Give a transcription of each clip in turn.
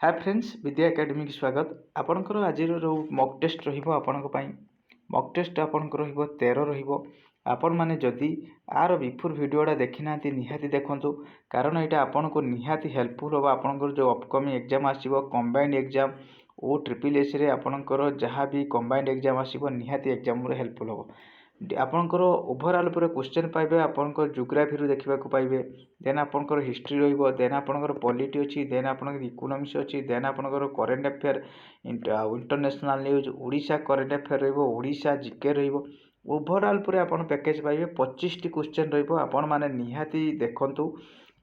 Hi friends विद्या academy की स्वागत आपणकर आज मक टेस्ट मक टेस्ट आपणकर 13 आपण मैंने जदि आर बिफोर वीडियोटा देखी ना निहाती देखु कारण यहाँ आपन को निहाती हेल्पफुल हम आपंकर जो अपकमिंग एग्जाम आसो कंबाइंड एग्जाम ओ ट्रिपल एस आपणकर जहाँ भी कंबाइंड एग्जाम आसो निहाती एग्जाम हेल्पफुल हम आपणकर ओभरऑल पूरा क्वेश्चन पाइबे आपणकर जियोग्राफी देखा पाइबे देन आपणकर हिस्ट्री रहिबो देन आपणकर पॉलिटी अच्छी देन आपणकर इकोनॉमिक्स अच्छी देन आपणकर current affair international news Odisha current affair रहिबो ओडिशा जीके रहिबो ओभरऑल पूरा आपन पैकेज पाइबे 25 टी क्वेश्चन रहिबो आपण माने निहाती देखंतु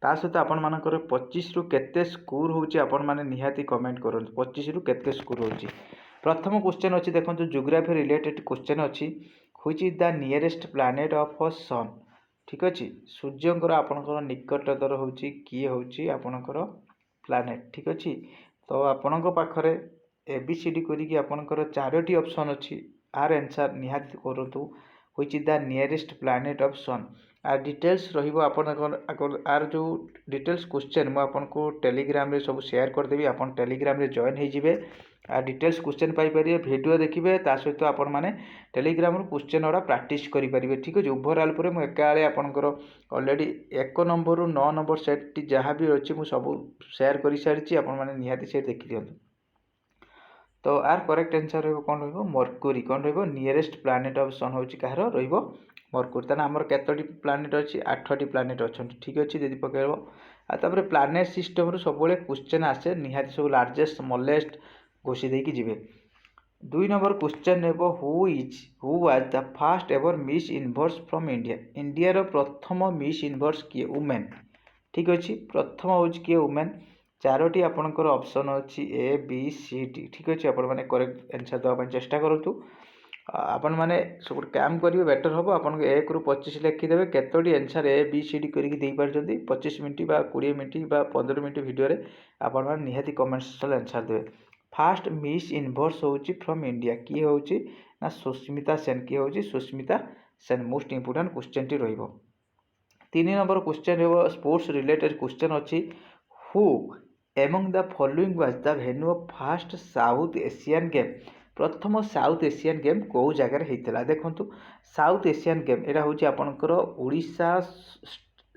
ता सहित आपण मानकर 25 रु केते स्कोर होची आपण माने निहाती कमेंट करन 25 रु केते स्कोर होची प्रथम क्वेश्चन अच्छी देखंतु जियोग्राफी रिलेटेड क्वेश्चन अच्छी which is the nearest planet of a sun ठीक अच्छे सूर्यंकर आपणकर निकटतर होची किए होची आपणकर प्लैनेट ठीक अच्छे तो आपण पाखरे एबीसीडी करिकी आपणकर चारोटी ऑप्शन अच्छी आर आंसर निहाती करतु which is the nearest planet of sun आर डिटेल्स रहिबो आपन आर जो डिटेल्स क्वेश्चन मु आपनको टेलीग्राम रे सब शेयर कर देबी आपन टेलीग्राम रे जॉइन हे जिवे आ डिटेल्स क्वेश्चन पाई परिबे वीडियो देखिबे ता सहित आपण माने टेलीग्राम रो क्वेश्चन ओडा प्रैक्टिस करि परिबे ठीक अछि ओवरऑल पुरे मु एकाळे आपनकर ऑलरेडी 1 नंबर रु 9 नंबर सेट टी जहाँ भी अछि मु सब शेयर करि सारिछि आपण माने निहाती से देखि दियंतु तो आर करेक्ट आंसर रहिबो कोन रहिबो मर्क्यूरी कोन रहिबो नियरेस्ट प्लैनेट ऑफ सन होछि कहारो रहिबो मर्क्यूरी ताना हमर केतोटी प्लैनेट अछि 8टी प्लैनेट अछन ठीक अछि जदि पकेबो आ तबरे प्लैनेट सिस्टम रो सबले क्वेश्चन आसे निहाती सब लार्जेस्ट स्मॉलेस्ट घोषि देकी जिवे 2 नंबर क्वेश्चन हेबो who was the first ever miss universe from India India रो प्रथम मिस यूनिवर्स किए वुमेन ठीक अछि प्रथम होछि किए वुमेन चारोटी आपनकर ऑप्शन अछि ए बी सी डी ठीक अछि आपण माने करेक्ट आंसर दवा ପାଇଁ चेष्टा करतु आपण माने सब काम करिवे बेटर होबो आपण 1 रु 25 लिखि देबे केतोटी answer A B C D करिकि देई परजंती 25 मिनिट बा 20 मिनिट बा 15 मिनिट वीडियो रे आपण माने निहाती कमेंट सेक्शन आंसर देबे फर्स्ट मिस यूनिवर्स होची फ्रॉम इंडिया की होची ना सुष्मिता सेन की होची Sushmita Sen most important question T रहिबो 3 नंबर क्वेश्चन हेबो स्पोर्ट्स रिलेटेड क्वेश्चन अछि who among the following was the venue of first south Asian game प्रथम साउथ एशियन गेम को जगह हेतिला देखंतु साउथ एशियन गेम एटा होची आपनकर ओडिशा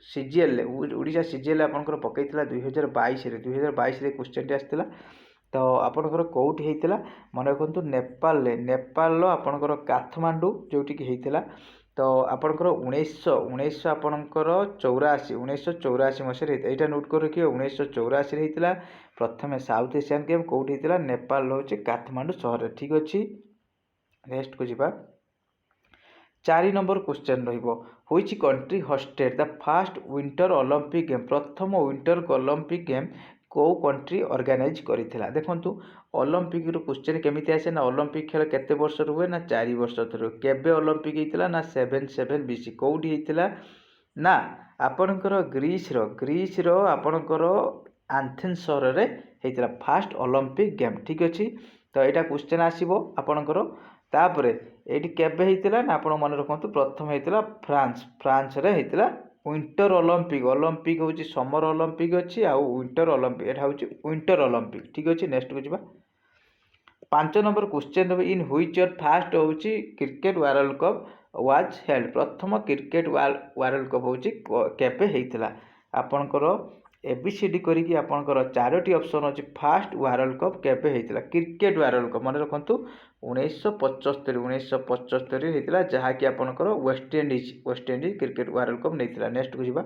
सीजीएल आपनकर पकैतिला 2022 रे क्वेश्चन टी आस्तिला तो आपनकर कोउठी हेतिला मन रखंतु नेपाल आपनकर काठमांडू जोटी की हेतिला तो आपनकर 1984 आपनकर 1984 मसिया एटा नोट कर रखियो 1984 रे हेतिला प्रथमे साउथ एशियन गेम कोउठी हेतिला नेपाल होची काठमांडू शहर ठीक अछि नेक्स्ट को जिबा 4 नंबर क्वेश्चन रहिबो which country hosted the first winter Olympic game प्रथम विंटर ओलंपिक गेम को कंट्री ऑर्गेनाइज करिथिला देखंतु ओलंपिक रो क्वेश्चन केमिति आसे ना ओलंपिक खेल केते वर्ष रुवे ना 4 वर्ष थरो केबे ओलंपिक हेतिला ना 77 बीसी कोउडी हेतिला ना आपनकर ग्रीस रो आपनकर एथेंस शहर रे हेतिला फर्स्ट ओलंपिक गेम ठीक अछि तो एटा क्वेश्चन आसीबो आपनकर तापरे एटी केबे हेतिला ना आपण मन रखंतु प्रथम हेतिला फ्रांस रे हेतिला विंटर ओलंपिक होची समर ओलंपिक अच्छी आ विंटर ओलंपिक एटा होची विंटर ओलंपिक ठीक अछि नेक्स्ट को जिबा 5 number question in which your first होची cricket world cup was held प्रथम क्रिकेट वर्ल्ड कप होची केबे हेतिला आपनकर एबीसीडी करिकि आपनकर चारोटी ऑप्शन अछि फर्स्ट वर्ल्ड कप केबे हेतिला क्रिकेट वर्ल्ड कप मन रखंतु 1975 हेतिला जहा कि आपनकर West Indies cricket world cup नेतिला नेक्स्ट को जिबा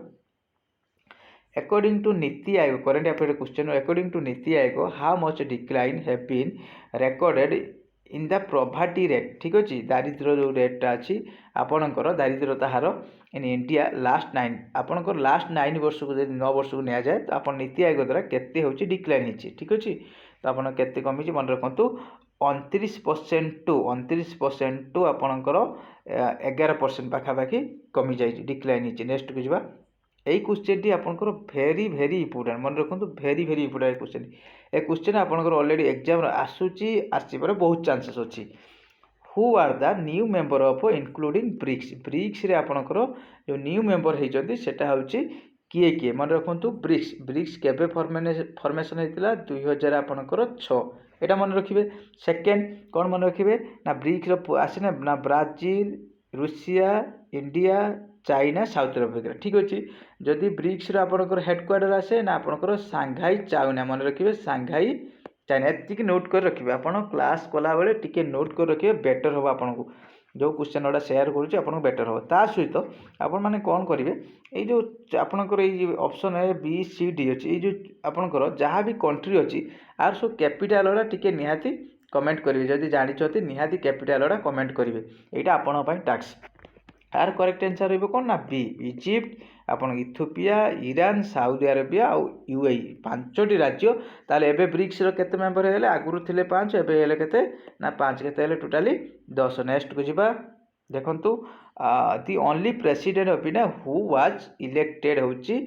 according to NITI Aayog current affair question according to NITI Aayog how much decline have been recorded in the poverty rate ठीक अछि दारिद्र्य जो रेटटा अछि आपनकर दारिद्र्यता हार इन इंडिया लास्ट 9 आपनकर लास्ट 9 वर्ष को 9 वर्ष को निया जाय तो आपन नीति आयोग द्वारा केते होछि डिक्लाइन हिछि ठीक अछि तो आपन केते कमिछि मन रखंतु 29% टू आपनकर 11% पाखापाखि कमी जाइछि डिक्लाइन हिछि नेक्स्ट को जिबा एई क्वेश्चन टी आपनकर वेरी इंपोर्टेंट मन रखंतु वेरी इंपोर्टेंट क्वेश्चन ए क्वेश्चन आपनकर ऑलरेडी एग्जाम रे आसीबार बहुत चांसेस अछि who are the new member of including BRICS रे आपनकर जो न्यू मेंबर हे जंदी सेटा होछि किए किए मन रखु ब्रिक्स ब्रिक्स केबे फॉर्मेशन होता 2000 आपणकर 6 एटा मन रखिए। सेकेंड कौन मन रखिए ना ब्रिक्स आसने ना Brazil Russia India China south Africa ठीक अच्छे। जदि ब्रिक्स आपणकर हेडक्वार्टर आसे ना आपणकर सांघाई चाइना मन रखिए सांघाई चाइना एति नोट कर रखिए आपन क्लास कला बेले टिके नोट कर रखिए बेटर हम आपको जो क्वेश्चन गुड़ा सेयार करुच्चे आपको बेटर हम ता सहित आपण मैंने कौन करेंगे ये जो आपणकर ये option A B C D अच्छी ये जो आपणकर जहाँ भी कंट्री अच्छी आर सब कैपिटाल गुड़ा टिके निहाती कमेंट करेंगे जदि जानते निहाती कैपिटाल गुड़ा कमेंट करेंगे यहाँ आपण टास्क आर करेक्ट आंसर रही कौन ना बी इजिप्ट आपन इथियोपिया ईरान साउदी अरेबिया और यूएई 5टी राज्य ताले एबे ब्रिक्स रो केते मेंबर हेले आगुरु थिले 5 एबे हेले केते ना 5 केते हेले टोटली 10 नेक्स्ट को जिबा देखंतु the only president of India who was elected होची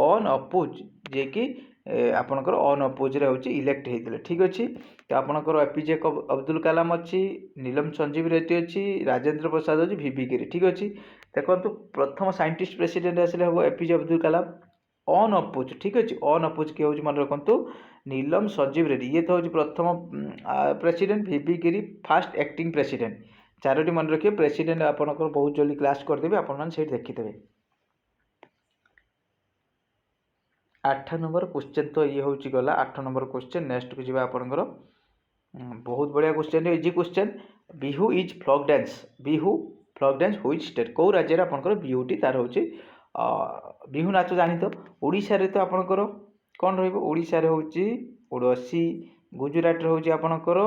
ऑन अपोज जे कि आपणकर ऑन अपोज रे होची इलेक्ट हेतिले ठीक अछि। तो आपणकर एपीजे अब्दुल कलाम अच्छी नीलम संजीव रेड्डी अच्छी राजेंद्र प्रसाद अच्छी वीवी गिरी ठीक अच्छे। देखो प्रथम साइंटिस्ट प्रेसिडेंट आसले हम एपीजे अब्दुल कलाम ऑन अपोज ठीक अच्छे। ऑन अपोज किए हूँ मन रखु नीलम संजीव रेड्डी ये तो हूँ प्रथम प्रेसिडेंट वीवी गिरी फास्ट एक्टिंग प्रेसिडेंट चारोटी मन रखिए प्रेसिडेंट आपंकर बहुत जल्दी क्लास करदेवे आपण देखीदे। 8 नंबर क्वेश्चन तो ये हूँ गला 8 नंबर क्वेश्चन नेक्स्ट को जी आपंकर बहुत बढ़िया question easy question Bihu is folk dance which state कौ राज्य आपंकर बिहुटी तार हूँ बिहू नाच जानी तो ओडिशा रे तो आपंकर कौन रोडिशा रे हूँ ओडसी गुजरात रे हूँ आपंकर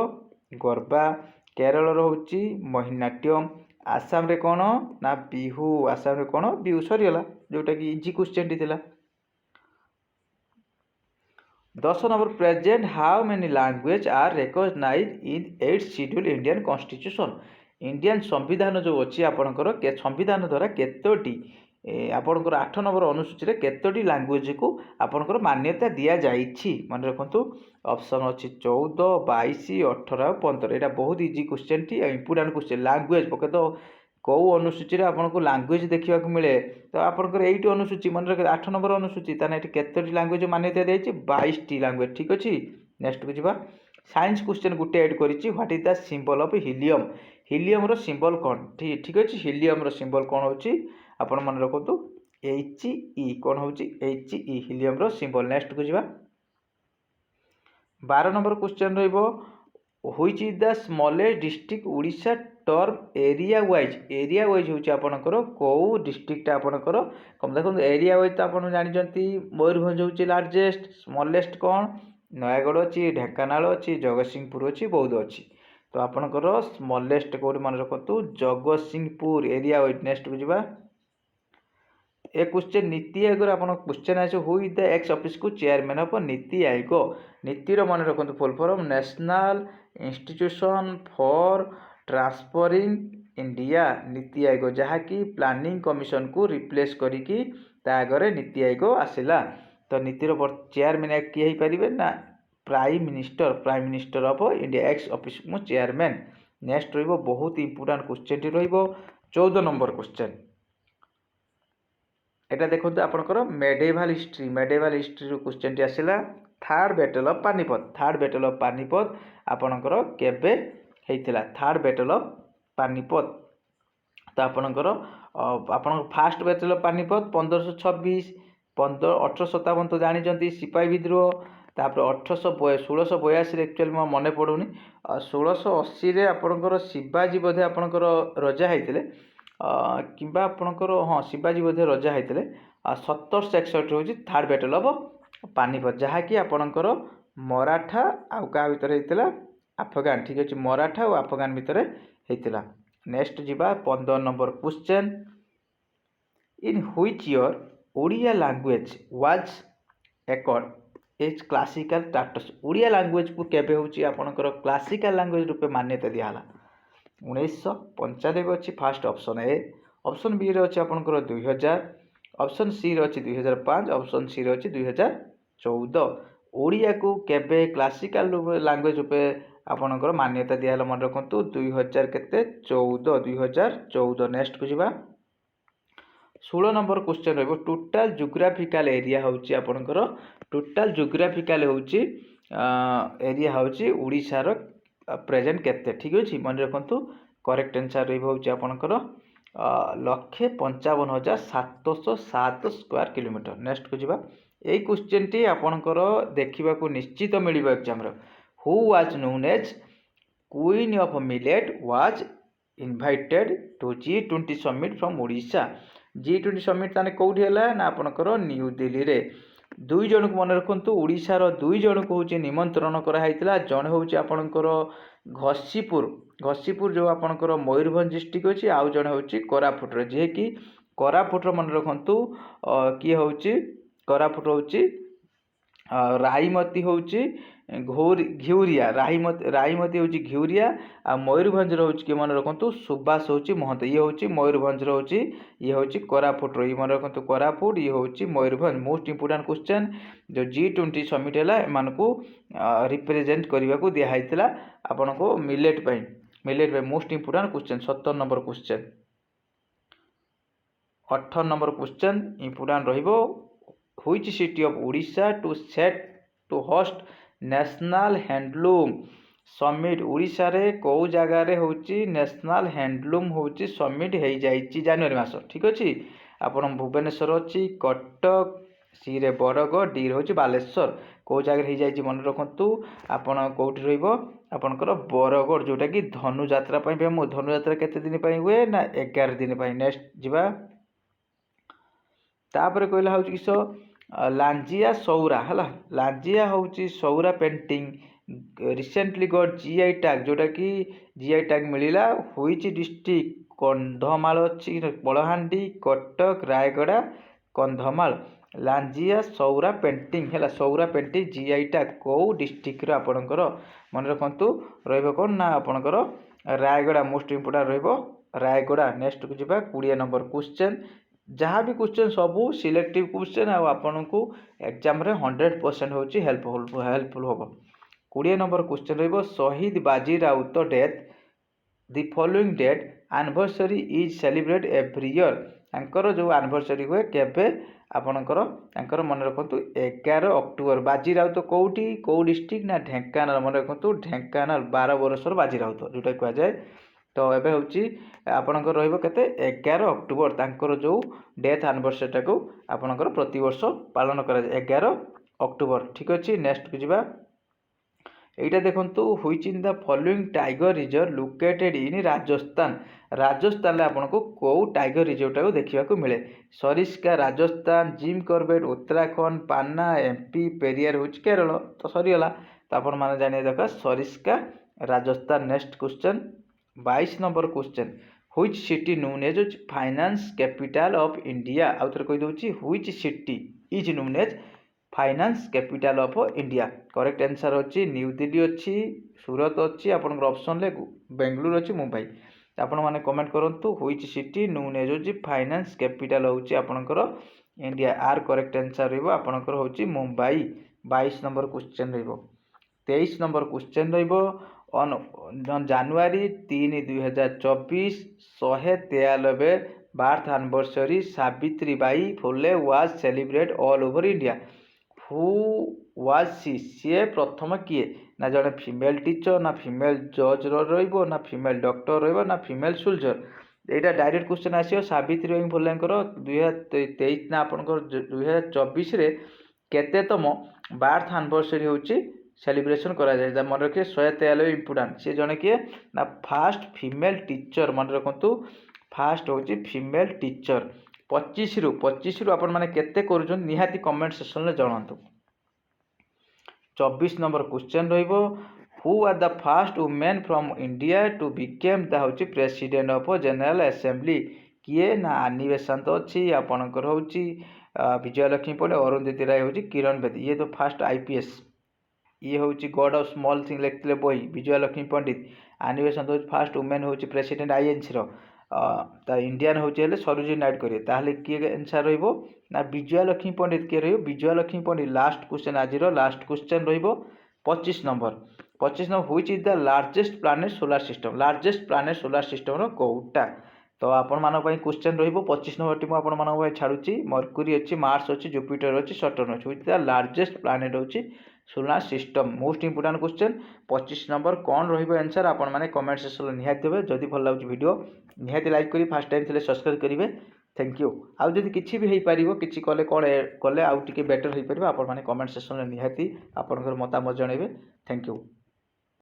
गरबा केरल रो हूँ मोहिनीअट्टम आसाम रे कौन ना बिहू आसाम रे कौन बिहू सरीगला जोटा कि इजी क्वेश्चन टी थिला। 10 number present how many language are recognised in 8 schedule Indian constitution Indian संविधान जो अच्छी आपंकर संविधान द्वारा केतोटी आपंकर 8 नंबर अनुसूची केतोटी लैंग्वेज को आपंकर मान्यता दि जाइछि मन रखु ऑप्शन अच्छी 14 22 18 और 15 यहाँ बहुत easy question T important question language पके तो कौ अनुसूची आपको लैंग्वेज देखा मिले तो आपंकर एट अनुसूची मन रख 8 नंबर अनुसूची ताने केतोटी लैंग्वेज मान्यता दी 22टी लैंग्वेज ठीक अच्छे। नेक्स्ट को जी साइंस क्वेश्चन गोटे एड करी what is the symbol of helium helium रो सिंबल कौन ठीक अच्छे हिलियम रो सिंबल कौन होची आपण मन रखु HE कौन होची HE हिलियम रो सिंबल। नेक्स्ट को जी 12 नंबर क्वेश्चन रहिबो which is the smallest district Odisha term area wise होची आपनकर को डिस्ट्रिक्ट आपनकर कम देखो एरिया वाइज तो आपन जानि मयूरभंज होची लार्जेस्ट स्मॉलेस्ट कौन नयागढ़ अच्छी ढेंकानाल अच्छी जगतसिंहपुर अच्छी बौद्ध अच्छी तो आपनकर स्मॉलेस्ट कोड मन रखु जगतसिंहपुर एरिया वाइज। नेक्स्ट को जी ए क्वेश्चन नीति आयोग आपन क्वेश्चन आसे who is the x office को चेयरमैन ऑफ नीति आयोग नीतिर मन रखु full form national institution for transferring India NITI Aayog जहाँकि प्लानिंग कमिशन को रिप्लेस करिकी आगे नीति आयोग आसला तो नीतिर चेयरमैन किए पारे ना prime minister of India x office मो चेयरमैन। नेक्स्ट रहिबो बहुत इंपोर्टेंट क्वेश्चन टी रहिबो 14 नंबर क्वेश्चन एटा देखो आपनकर मेडिवल हिस्ट्री क्वेश्चन टी आसला थर्ड बैटल ऑफ पानीपत आपनकर केबे हेइतिला थर्ड बैटल ऑफ पानीपत तो आपनकर फास्ट बैटल ऑफ पानीपत 1526 1857 तो जानी सिपाही विद्रोह तापर 1682 एक्चुअली मो मन पड़ूनी 1680 आपनकर शिवाजी बोधे आपनकर रजा होते किंबा आपनकर हाँ शिवाजी बोधे रजा होते 1761 हूँ थर्ड बैटल ऑफ पानीपत जहाँकि आपनकर मराठा आउ क्या भितर होता अफगान ठीक अच्छे मराठा और अफगान भितर होता। नेक्स्ट जी 15 number question in which year Odia language was accord as classical status Odia language को केबे होची आपनकर क्लासिकल लैंग्वेज रूपे मान्यता दियाला 1995 अच्छी first option A option B रे अच्छी आपनकर 2000 ऑप्शन सी रे अच्छी 2005 ऑप्शन सी रे अच्छी 2014 ओडिया को केबे क्लासिकल लैंग्वेज रूपे आपनकर मान्यता दियाला मन रखु 2014। नेक्स्ट को जी 16 नंबर क्वेश्चन रहिबो टोटल जियोग्राफिकल एरिया होची आपनकर टोटल जियोग्राफिकल होची एरिया होची ओडिसा रो प्रेजेंट केते ठीक अछि मन रखंतु करेक्ट आंसर रहिबो होची आपनकर 1,55,707 स्क्वायर किलोमीटर। नेक्स्ट को जिबा एई क्वेश्चन टी आपनकर देखिबा को निश्चित मिलिबो एग्जाम रो who was known as queen of millet was invited to G20 summit from Odisha. G20 summit ताने कोठी हला ना आपनकर न्यू दिल्ली रे दुई जन को मन रखंतु ओडिशा रो दुई जन को होची निमंत्रण करा हैतला जण होची आपनकर घसीपुर जो आपनकर मयूरभंज डिस्ट्रिक्ट अछि आउ जण होची कोरापुट रे जे कि कोरापुट रो मन रखंतु की होची कोरापुट होची राईमती होची घिउरिया राईमती होची घिउरिया आ मयूरभंज होची के मन रखंतु सुबास होची महंत ये होची मयूरभंज होची ये होची कोरापुट रो ये मन रखंतु कोरापुट ये होची मयूरभंज। मोस्ट इंपोर्टेंट क्वेश्चन जो G20 समिट हैला एमान को रिप्रेजेंट करबा को दिया हैतला आपन को मिलेट पे most important question 17 number question. 18 number question important रहिबो which city of Odisha to set to host national handloom summit Odisha रे को जगह रे होची नेशनल हैंडलूम होची समिट हे जाईची जनवरी मास ठीक अछि आपन भुवनेश्वर अछि कटक सी रे बरगढ़ डी रे होची बालेश्वर को जगह हे जाईची मन रखंतु आपन कोठी रहइबो आपनकर बरगढ़ जोटा कि धनु यात्रा पई फेमस धनु यात्रा केते दिन पई हुए ना 11 दिन पई। नेक्स्ट जिबा तापर कहला होची किसो लांजिया सौरा हला लांजिया होची Saura painting recently got GI tag जोटा कि जीआई टैग मिलिला व्हिच डिस्ट्रिक्ट कंधमाल अछि बळहांडी कटक रायगड़ा कंधमाल लांजिया सौरा पेंटिंग हला सौरा पेंटिंग जीआई टैग को डिस्ट्रिक्ट रो आपनकर मन रखंतु रहइबो कोन ना आपनकर रायगड़ा मोस्ट इंपोर्टेंट रहइबो रायगड़ा। नेक्स्ट को जिबा 20 नंबर क्वेश्चन जहाँ भी क्वेश्चन सबू सिलेक्टिव क्वेश्चन आपन को एग्जाम रे 100% होची हेल्पफुल होबो। 20 नंबर क्वेश्चन रहइबो शहीद Baji Rout death the following date anniversary is celebrate every year अंकर जो एनिवर्सरी हुए केबे आपनकर अंकर मन रखंतु 11 अक्टोबर बाजी राउत कोठी को डिस्ट्रिक्ट ना ढेंकानाल मन रखंतु ढेंकानाल 12 वर्षर बाजी राउत जोटा कह जाए तो एबे होची आपनकर रहइबो केते 11 अक्टोबर तांकर जो डेथ एनिवर्सरी टाको आपनकर प्रति वर्ष पालन करा 11 अक्टोबर ठीक अछि। नेक्स्ट को जिबा एटा देखंतु which in the following tiger reserve located in Rajasthan ले आपनको को टाइगर रिजर्व टाको देखिबा को मिले Sariska Rajasthan Jim Corbett Uttarakhand Panna MP Periyar होच केरल तो सरी हला तो आपण माने जानिए देखा Sariska Rajasthan. Next question 22 number question which city known as finance capital of India आउथर कहि दोची which city is known as finance capital of India correct answer अछि न्यू दिल्ली अछि सूरत अछि आपन ऑप्शन ले बेंगलुरु अछि मुंबई आपण माने कमेंट करंतु व्हिच सिटी नोन एज अछि फाइनेंस कैपिटल होछि आपनकर इंडिया आर करेक्ट आंसर रहइबो आपनकर होछि मुंबई। 22 नंबर क्वेश्चन रहइबो। 23 नंबर क्वेश्चन रहइबो on January 3 2024 193 birth anniversary Savitri Bai Phule was celebrate all over India who was she प्रथम किए ना जड़े फीमेल टीचर ना फीमेल जज रहिबो ना फीमेल डॉक्टर रहिबो ना female soldier Etah direct question आसीयो Savitri by फुलेंकर 2023 ना आपनकर 2024 रे केतेतम बर्थ एनिवर्सरी होची सेलिब्रेशन करा जाय मन रखे 193 इंपोर्टेंट से जने किए ना फर्स्ट फीमेल टीचर मन रखंतु फर्स्ट होची फीमेल टीचर 25 रु आपण माने केते करूछन निहाती कमेंट सेक्शन ले जणांतु। 24 नंबर क्वेश्चन रहइबो who are the first women from India to became the होची प्रेसिडेंट ऑफ जनरल असेंबली किए ना आनी बेसांत अछि आपनकर होची विजयलक्ष्मी पंडित अरुंधति राय होची किरण बेदी ये तो फर्स्ट आईपीएस ये होची गॉड ऑफ स्मॉल थिंग लेखले बही विजयलक्ष्मी पंडित आनी बेसांत होची फर्स्ट वुमेन होची प्रेसिडेंट आईएनसी रो ता इंडियन होची हेले सरोजिनी नाइडू करिए ताहले किए आंसर रहइबो ना विजयलक्ष्मी पंडित के रहिबो विजयलक्ष्मी पंडित। लास्ट क्वेश्चन आज रो लास्ट क्वेश्चन रहइबो 25 number which is the largest planet solar system रो कोउटा तो आपण क्वेश्चन रहिबो 25 नंबर टी मु आपण मानक ପାଇଁ ଛାडुची मर्क्यूरी अछि मार्स अछि जुपिटर अछि सटर्न अछि व्हिच द लार्जेस्ट प्लैनेट अछि solar system most important question 25 number कौन रहिबो आंसर आपण माने कमेंट सेक्शन में निहाती देबे जदि भल लागु वीडियो निहाती लाइक करी फर्स्ट टाइम थिले सब्सक्राइब करिवे थैंक यू आउ जदि किछि भी हेई पारिबो किछि कले कोन कले आउ टिके बेटर हेई परिबो आपण माने कमेंट सेक्शन में निहाती आपनकर मतामत जणेबे थैंक यू।